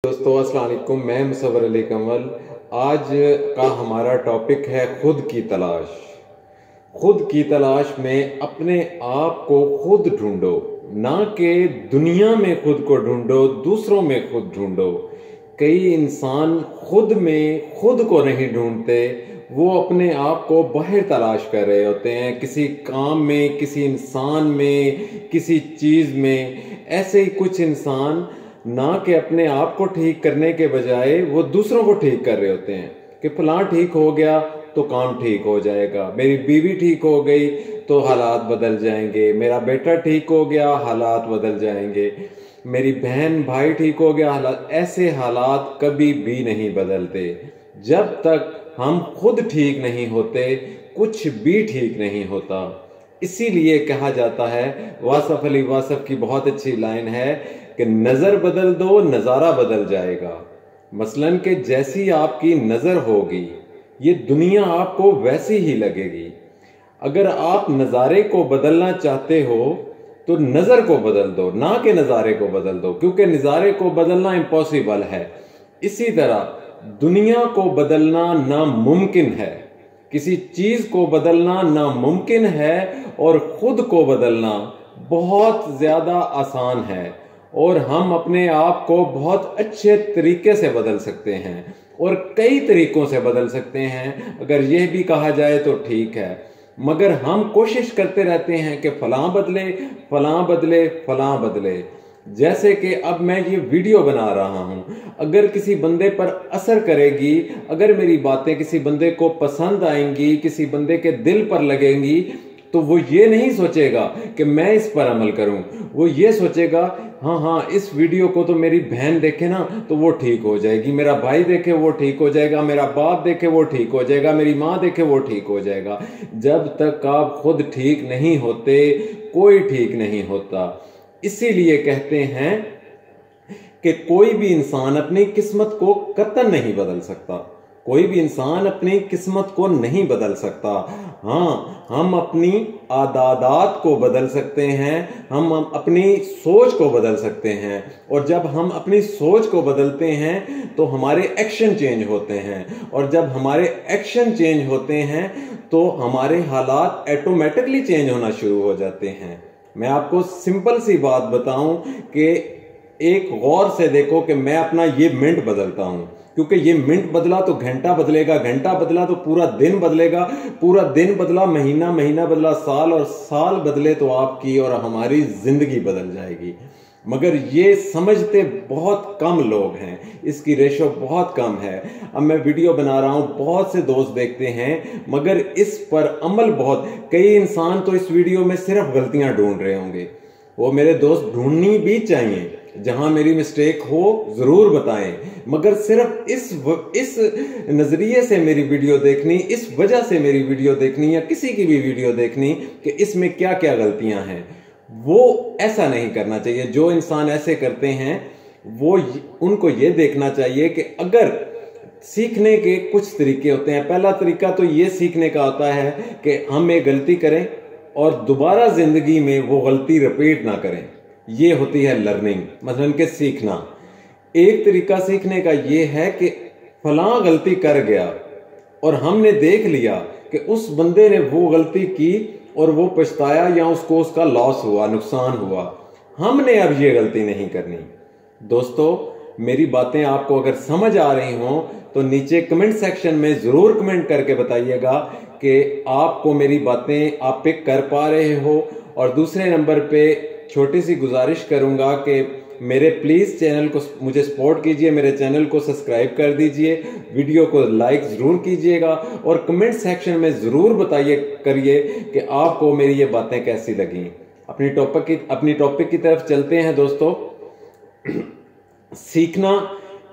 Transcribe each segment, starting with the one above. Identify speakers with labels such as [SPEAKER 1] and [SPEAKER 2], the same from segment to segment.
[SPEAKER 1] दोस्तों अस्सलाम वालेकुम, मैं मुसव्वर अली कंवल। आज का हमारा टॉपिक है खुद की तलाश। खुद की तलाश में अपने आप को खुद ढूंढो, ना कि दुनिया में खुद को ढूंढो, दूसरों में खुद ढूंढो। कई इंसान खुद में खुद को नहीं ढूंढते, वो अपने आप को बाहर तलाश कर रहे होते हैं, किसी काम में, किसी इंसान में, किसी चीज़ में। ऐसे ही कुछ इंसान ना कि अपने आप को ठीक करने के बजाय वो दूसरों को ठीक कर रहे होते हैं कि फलां ठीक हो गया तो काम ठीक हो जाएगा, मेरी बीवी ठीक हो गई तो हालात बदल जाएंगे, मेरा बेटा ठीक हो गया हालात बदल जाएंगे, मेरी बहन भाई ठीक हो गया हालात। ऐसे हालात कभी भी नहीं बदलते। जब तक हम खुद ठीक नहीं होते कुछ भी ठीक नहीं होता। इसीलिए कहा जाता है, वासफ अली वासफ की बहुत अच्छी लाइन है कि नजर बदल दो नजारा बदल जाएगा। मसलन कि जैसी आपकी नजर होगी ये दुनिया आपको वैसी ही लगेगी। अगर आप नज़ारे को बदलना चाहते हो तो नज़र को बदल दो, ना कि नज़ारे को बदल दो, क्योंकि नज़ारे को बदलना इम्पॉसिबल है। इसी तरह दुनिया को बदलना नामुमकिन है, किसी चीज़ को बदलना नामुमकिन है, और खुद को बदलना बहुत ज़्यादा आसान है। और हम अपने आप को बहुत अच्छे तरीके से बदल सकते हैं और कई तरीकों से बदल सकते हैं, अगर यह भी कहा जाए तो ठीक है। मगर हम कोशिश करते रहते हैं कि फलां बदले, फलां बदले, फलां बदले। जैसे कि अब मैं ये वीडियो बना रहा हूं, अगर किसी बंदे पर असर करेगी, अगर मेरी बातें किसी बंदे को पसंद आएंगी, किसी बंदे के दिल पर लगेंगी, तो वो ये नहीं सोचेगा कि मैं इस पर अमल करूं। वो ये सोचेगा हाँ, इस वीडियो को तो मेरी बहन देखे ना तो वो ठीक हो जाएगी, मेरा भाई देखे वो ठीक हो जाएगा, मेरा बाप देखे वो ठीक हो जाएगा, मेरी माँ देखे वो ठीक हो जाएगा। जब तक आप खुद ठीक नहीं होते कोई ठीक नहीं होता। इसीलिए कहते हैं कि कोई भी इंसान अपनी किस्मत को कतई नहीं बदल सकता। कोई भी इंसान अपनी किस्मत को नहीं बदल सकता। हाँ, हम अपनी आदात को बदल सकते हैं, हम अपनी सोच को बदल सकते हैं, और जब हम अपनी सोच को बदलते हैं तो हमारे एक्शन चेंज होते हैं, और जब हमारे एक्शन चेंज होते हैं तो हमारे हालात ऑटोमेटिकली चेंज होना शुरू हो जाते हैं। मैं आपको सिंपल सी बात बताऊं कि एक गौर से देखो कि मैं अपना ये मिनट बदलता हूं, क्योंकि ये मिनट बदला तो घंटा बदलेगा, घंटा बदला तो पूरा दिन बदलेगा, पूरा दिन बदला महीना, महीना बदला साल, और साल बदले तो आपकी और हमारी जिंदगी बदल जाएगी। मगर ये समझते बहुत कम लोग हैं, इसकी रेशो बहुत कम है। अब मैं वीडियो बना रहा हूं, बहुत से दोस्त देखते हैं, मगर इस पर अमल बहुत, कई इंसान तो इस वीडियो में सिर्फ गलतियां ढूंढ रहे होंगे। वो मेरे दोस्त ढूंढनी भी चाहिए, जहां मेरी मिस्टेक हो जरूर बताएं, मगर सिर्फ इस नजरिए से मेरी वीडियो देखनी, इस वजह से मेरी वीडियो देखनी, या किसी की भी वीडियो देखनी कि इसमें क्या क्या गलतियां हैं, वो ऐसा नहीं करना चाहिए। जो इंसान ऐसे करते हैं वो उनको ये देखना चाहिए कि अगर सीखने के कुछ तरीके होते हैं। पहला तरीका तो ये सीखने का होता है कि हम एक गलती करें और दोबारा जिंदगी में वो गलती रिपीट ना करें, ये होती है लर्निंग, मतलब कि सीखना। एक तरीका सीखने का ये है कि फलां गलती कर गया और हमने देख लिया कि उस बंदे ने वो गलती की और वो पछताया, या उसको उसका लॉस हुआ, नुकसान हुआ, हमने अब ये गलती नहीं करनी। दोस्तों, मेरी बातें आपको अगर समझ आ रही हों तो नीचे कमेंट सेक्शन में जरूर कमेंट करके बताइएगा कि आपको मेरी बातें आप पिक कर पा रहे हो। और दूसरे नंबर पे छोटी सी गुजारिश करूंगा कि मेरे प्लीज चैनल को मुझे सपोर्ट कीजिए, मेरे चैनल को सब्सक्राइब कर दीजिए, वीडियो को लाइक जरूर कीजिएगा, और कमेंट सेक्शन में जरूर बताइए करिए कि आपको मेरी ये बातें कैसी लगी। अपनी टॉपिक की तरफ चलते हैं दोस्तों। सीखना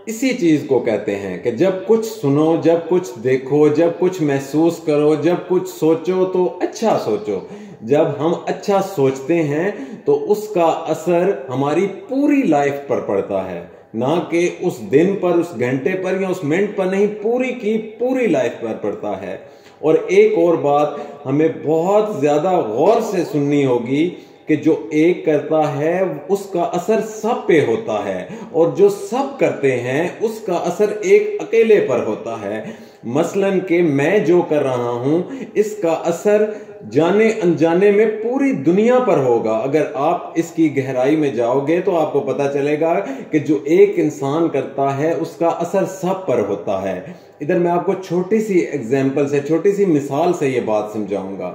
[SPEAKER 1] इसी चीज को कहते हैं कि जब कुछ सुनो, जब कुछ देखो, जब कुछ महसूस करो, जब कुछ सोचो तो अच्छा सोचो। जब हम अच्छा सोचते हैं तो उसका असर हमारी पूरी लाइफ पर पड़ता है, ना कि उस दिन पर, उस घंटे पर या उस मिनट पर नहीं, पूरी की पूरी लाइफ पर पड़ता है। और एक और बात हमें बहुत ज्यादा गौर से सुननी होगी कि जो एक करता है उसका असर सब पे होता है, और जो सब करते हैं उसका असर एक अकेले पर होता है। मसलन कि मैं जो कर रहा हूं इसका असर जाने अनजाने में पूरी दुनिया पर होगा। अगर आप इसकी गहराई में जाओगे तो आपको पता चलेगा कि जो एक इंसान करता है उसका असर सब पर होता है। इधर मैं आपको छोटी सी एग्जाम्पल से, छोटी सी मिसाल से ये बात समझाऊंगा।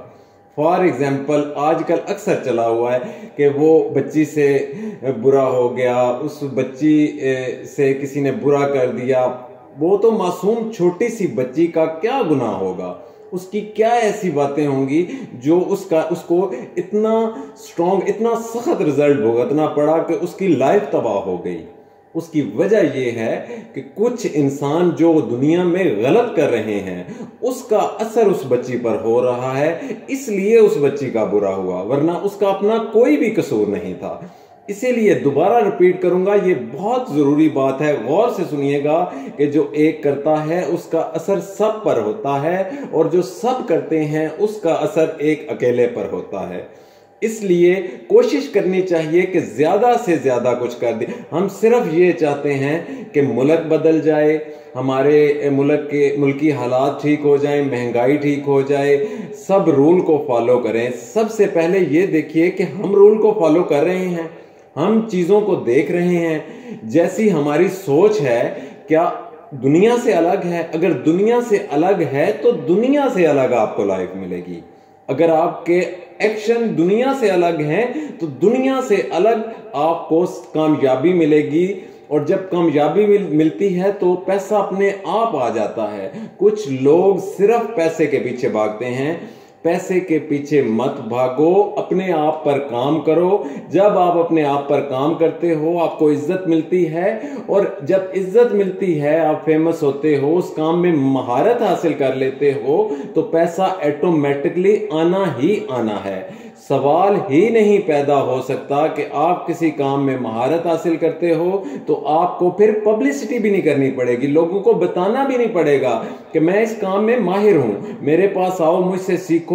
[SPEAKER 1] फॉर एग्जाम्पल, आजकल अक्सर चला हुआ है कि वो बच्ची से बुरा हो गया, उस बच्ची से किसी ने बुरा कर दिया। वो तो मासूम छोटी सी बच्ची का क्या गुनाह होगा, उसकी क्या ऐसी बातें होंगी जो उसको इतना स्ट्रॉन्ग, इतना सख्त रिजल्ट भुगतना पड़ा कि उसकी लाइफ तबाह हो गई। उसकी वजह यह है कि कुछ इंसान जो दुनिया में गलत कर रहे हैं उसका असर उस बच्ची पर हो रहा है, इसलिए उस बच्ची का बुरा हुआ, वरना उसका अपना कोई भी कसूर नहीं था। इसीलिए दोबारा रिपीट करूंगा, ये बहुत जरूरी बात है, गौर से सुनिएगा कि जो एक करता है उसका असर सब पर होता है, और जो सब करते हैं उसका असर एक अकेले पर होता है। इसलिए कोशिश करनी चाहिए कि ज्यादा से ज्यादा कुछ कर दे। हम सिर्फ ये चाहते हैं कि मुल्क बदल जाए, हमारे मुल्की हालात ठीक हो जाएं, महंगाई ठीक हो जाए, सब रूल को फॉलो करें। सबसे पहले ये देखिए कि हम रूल को फॉलो कर रहे हैं, हम चीजों को देख रहे हैं। जैसी हमारी सोच है, क्या दुनिया से अलग है? अगर दुनिया से अलग है तो दुनिया से अलग आपको लाइफ मिलेगी। अगर आपके एक्शन दुनिया से अलग हैं तो दुनिया से अलग आपको कामयाबी मिलेगी। और जब कामयाबी मिलती है तो पैसा अपने आप आ जाता है। कुछ लोग सिर्फ पैसे के पीछे भागते हैं। पैसे के पीछे मत भागो, अपने आप पर काम करो। जब आप अपने आप पर काम करते हो आपको इज्जत मिलती है, और जब इज्जत मिलती है, आप फेमस होते हो, उस काम में महारत हासिल कर लेते हो, तो पैसा ऑटोमेटिकली आना ही आना है। सवाल ही नहीं पैदा हो सकता कि आप किसी काम में महारत हासिल करते हो तो आपको फिर पब्लिसिटी भी नहीं करनी पड़ेगी, लोगों को बताना भी नहीं पड़ेगा कि मैं इस काम में माहिर हूं, मेरे पास आओ, मुझसे सीखो।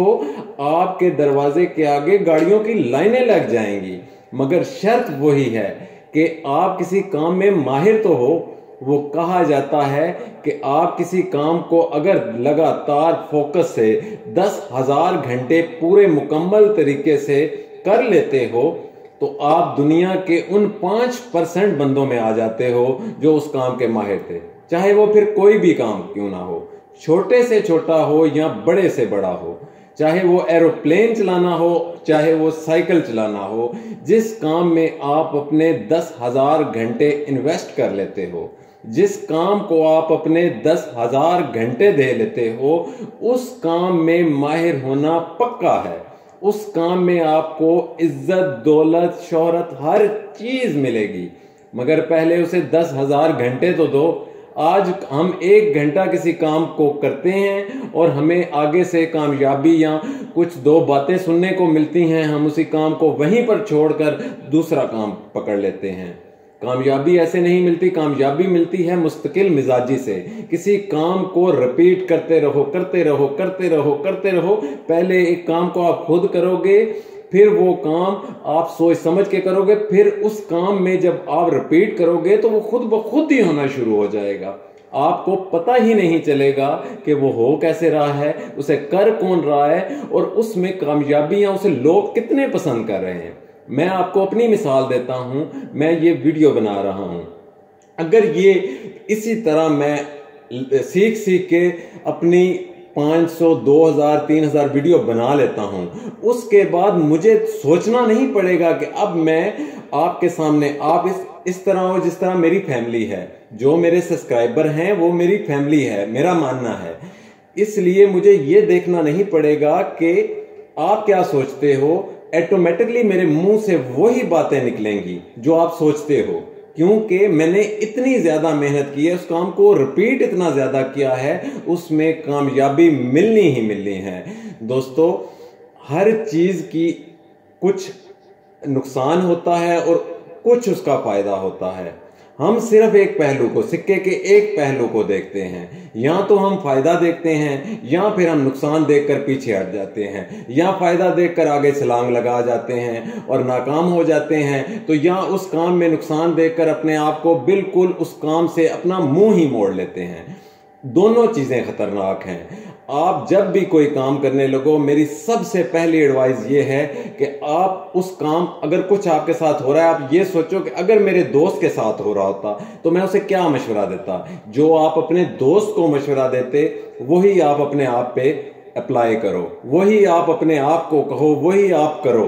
[SPEAKER 1] आपके दरवाजे के आगे गाड़ियों की लाइनें लग जाएंगी, मगर शर्त वही है कि आप किसी काम में माहिर तो हो। वो कहा जाता है कि आप किसी काम को अगर लगातार फोकस से 10,000 घंटे पूरे मुकम्मल तरीके से कर लेते हो तो आप दुनिया के उन 5% बंदों में आ जाते हो जो उस काम के माहिर थे, चाहे वो फिर कोई भी काम क्यों ना हो, छोटे से छोटा हो या बड़े से बड़ा हो, चाहे वो एरोप्लेन चलाना हो, चाहे वो साइकिल चलाना हो। जिस काम में आप अपने 10,000 घंटे इन्वेस्ट कर लेते हो, जिस काम को आप अपने 10,000 घंटे दे लेते हो, उस काम में माहिर होना पक्का है। उस काम में आपको इज्जत, दौलत, शोहरत, हर चीज मिलेगी, मगर पहले उसे 10,000 घंटे तो दो। आज हम 1 घंटा किसी काम को करते हैं और हमें आगे से कामयाबी या कुछ 2 बातें सुनने को मिलती हैं, हम उसी काम को वहीं पर छोड़कर दूसरा काम पकड़ लेते हैं। कामयाबी ऐसे नहीं मिलती, कामयाबी मिलती है मुस्तकिल मिजाजी से। किसी काम को रिपीट करते रहो, करते रहो, करते रहो, करते रहो। पहले एक काम को आप खुद करोगे, फिर वो काम आप सोच समझ के करोगे, फिर उस काम में जब आप रिपीट करोगे तो वो खुद ब खुद ही होना शुरू हो जाएगा। आपको पता ही नहीं चलेगा कि वो हो कैसे रहा है, उसे कर कौन रहा है, और उसमें कामयाबियां उसे लोग कितने पसंद कर रहे हैं। मैं आपको अपनी मिसाल देता हूं, मैं ये वीडियो बना रहा हूं। अगर ये इसी तरह मैं सीख सीख के अपनी 500, 2000, 3000 वीडियो बना लेता हूं, उसके बाद मुझे सोचना नहीं पड़ेगा कि अब मैं आपके सामने आप इस तरह हो जिस तरह मेरी फैमिली है। जो मेरे सब्सक्राइबर हैं वो मेरी फैमिली है, मेरा मानना है। इसलिए मुझे ये देखना नहीं पड़ेगा कि आप क्या सोचते हो। ऑटोमेटिकली मेरे मुंह से वही बातें निकलेंगी जो आप सोचते हो, क्योंकि मैंने इतनी ज्यादा मेहनत की है, उस काम को रिपीट इतना ज्यादा किया है, उसमें कामयाबी मिलनी ही मिलनी है। दोस्तों, हर चीज की कुछ नुकसान होता है और कुछ उसका फायदा होता है। हम सिर्फ एक पहलू को, सिक्के के एक पहलू को देखते हैं। या तो हम फायदा देखते हैं या फिर हम नुकसान देखकर पीछे हट जाते हैं, या फायदा देखकर आगे छलांग लगा जाते हैं और नाकाम हो जाते हैं, तो या उस काम में नुकसान देखकर अपने आप को बिल्कुल उस काम से अपना मुंह ही मोड़ लेते हैं। दोनों चीजें खतरनाक हैं। आप जब भी कोई काम करने लगो, मेरी सबसे पहली एडवाइस ये है कि आप उस काम, अगर कुछ आपके साथ हो रहा है, आप ये सोचो कि अगर मेरे दोस्त के साथ हो रहा होता तो मैं उसे क्या मशवरा देता। जो आप अपने दोस्त को मशवरा देते वही आप अपने आप पे अप्लाई करो, वही आप अपने आप को कहो, वही आप करो।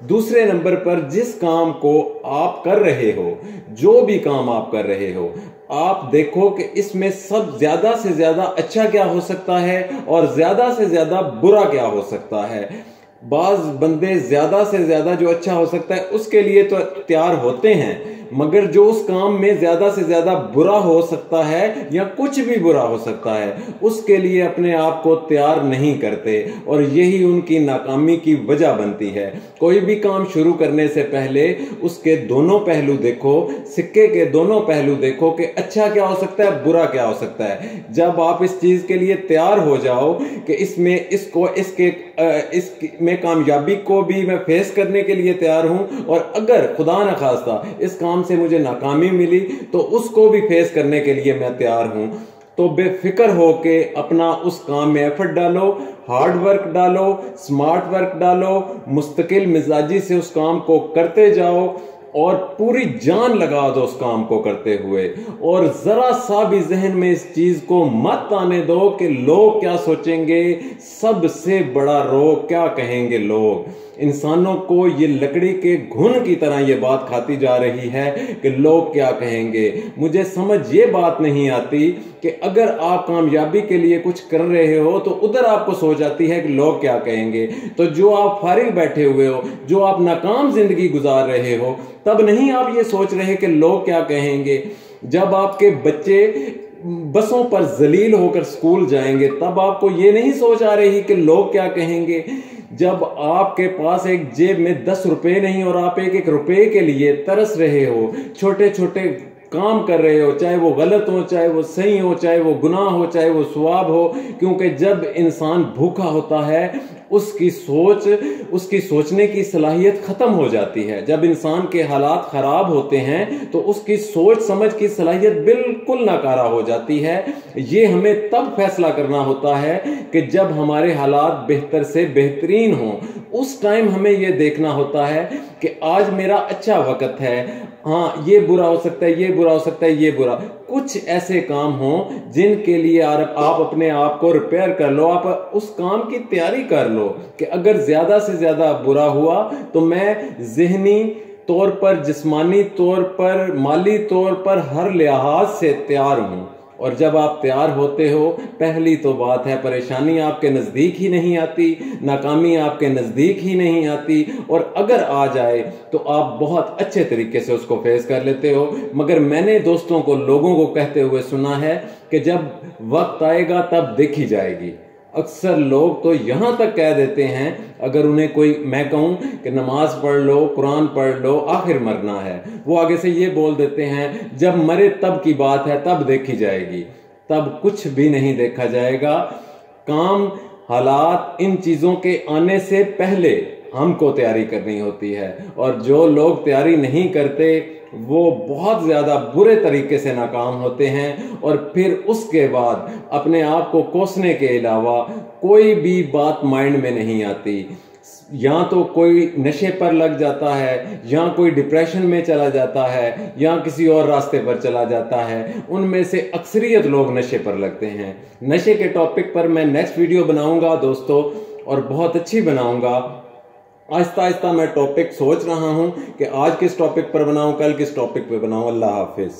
[SPEAKER 1] दूसरे नंबर पर, जिस काम को आप कर रहे हो, जो भी काम आप कर रहे हो, आप देखो कि इसमें सब ज्यादा से ज्यादा अच्छा क्या हो सकता है और ज्यादा से ज्यादा बुरा क्या हो सकता है। बाज बंदे ज्यादा से ज्यादा जो अच्छा हो सकता है उसके लिए तो तैयार होते हैं, मगर जो उस काम में ज्यादा से ज्यादा बुरा हो सकता है या कुछ भी बुरा हो सकता है, उसके लिए अपने आप को तैयार नहीं करते, और यही उनकी नाकामी की वजह बनती है। कोई भी काम शुरू करने से पहले उसके दोनों पहलू देखो, सिक्के के दोनों पहलू देखो कि अच्छा क्या हो सकता है, बुरा क्या हो सकता है। जब आप इस चीज के लिए तैयार हो जाओ कि इसमें इसमें कामयाबी को भी मैं फेस करने के लिए तैयार हूं, और अगर खुदा न खास्ता इस काम से मुझे नाकामी मिली तो उसको भी फेस करने के लिए मैं तैयार हूं, तो बेफिक्र होके अपना उस काम में एफर्ट डालो, हार्ड वर्क डालो, स्मार्ट वर्क डालो, मुस्तकिल मिजाजी से उस काम को करते जाओ और पूरी जान लगा दो उस काम को करते हुए। और जरा सा भी जहन में इस चीज को मत आने दो कि लोग क्या सोचेंगे, सबसे बड़ा रोग क्या कहेंगे लोग। इंसानों को ये लकड़ी के घुन की तरह ये बात खाती जा रही है कि लोग क्या कहेंगे। मुझे समझ ये बात नहीं आती कि अगर आप कामयाबी के लिए कुछ कर रहे हो तो उधर आपको सोच आती है कि लोग क्या कहेंगे। तो जो आप फारिग बैठे हुए हो, जो आप नाकाम जिंदगी गुजार रहे हो, तब नहीं आप ये सोच रहे कि लोग क्या कहेंगे। जब आपके बच्चे बसों पर जलील होकर स्कूल जाएंगे तब आपको ये नहीं सोच आ रही कि लोग क्या कहेंगे। जब आपके पास एक जेब में 10 रुपए नहीं और आप एक एक रुपए के लिए तरस रहे हो, छोटे छोटे काम कर रहे हो, चाहे वो गलत हो, चाहे वो सही हो, चाहे वो गुनाह हो, चाहे वो सवाब हो, क्योंकि जब इंसान भूखा होता है उसकी सोचने की सलाहियत खत्म हो जाती है। जब इंसान के हालात खराब होते हैं तो उसकी सोच समझ की सलाहियत बिल्कुल नाकारा हो जाती है। ये हमें तब फैसला करना होता है कि जब हमारे हालात बेहतर से बेहतरीन हो। उस टाइम हमें यह देखना होता है कि आज मेरा अच्छा वक्त है, हाँ ये बुरा हो सकता है, ये बुरा हो सकता है, ये बुरा। कुछ ऐसे काम हो जिनके लिए आप अपने आप को रिपेयर कर लो, आप उस काम की तैयारी कर लो कि अगर ज्यादा से ज्यादा बुरा हुआ तो मैं ज़हनी तौर पर, जिस्मानी तौर पर, माली तौर पर हर लिहाज से तैयार हूं। और जब आप तैयार होते हो, पहली तो बात है परेशानी आपके नज़दीक ही नहीं आती, नाकामी आपके नज़दीक ही नहीं आती, और अगर आ जाए तो आप बहुत अच्छे तरीके से उसको फेस कर लेते हो। मगर मैंने दोस्तों को, लोगों को कहते हुए सुना है कि जब वक्त आएगा तब देखी जाएगी। अक्सर लोग तो यहां तक कह देते हैं, अगर उन्हें कोई, मैं कहूं कि नमाज पढ़ लो, कुरान पढ़ लो, आखिर मरना है, वो आगे से ये बोल देते हैं जब मरे तब की बात है, तब देखी जाएगी। तब कुछ भी नहीं देखा जाएगा। काम, हालात, इन चीजों के आने से पहले हमको तैयारी करनी होती है, और जो लोग तैयारी नहीं करते वो बहुत ज्यादा बुरे तरीके से नाकाम होते हैं। और फिर उसके बाद अपने आप को कोसने के अलावा कोई भी बात माइंड में नहीं आती। या तो कोई नशे पर लग जाता है, या कोई डिप्रेशन में चला जाता है, या किसी और रास्ते पर चला जाता है। उनमें से अक्सरियत लोग नशे पर लगते हैं। नशे के टॉपिक पर मैं नेक्स्ट वीडियो बनाऊंगा दोस्तों, और बहुत अच्छी बनाऊंगा। आहिस्ता आहिस्ता मैं टॉपिक सोच रहा हूं कि आज किस टॉपिक पर बनाऊं, कल किस टॉपिक पर बनाऊं। अल्लाह हाफिज।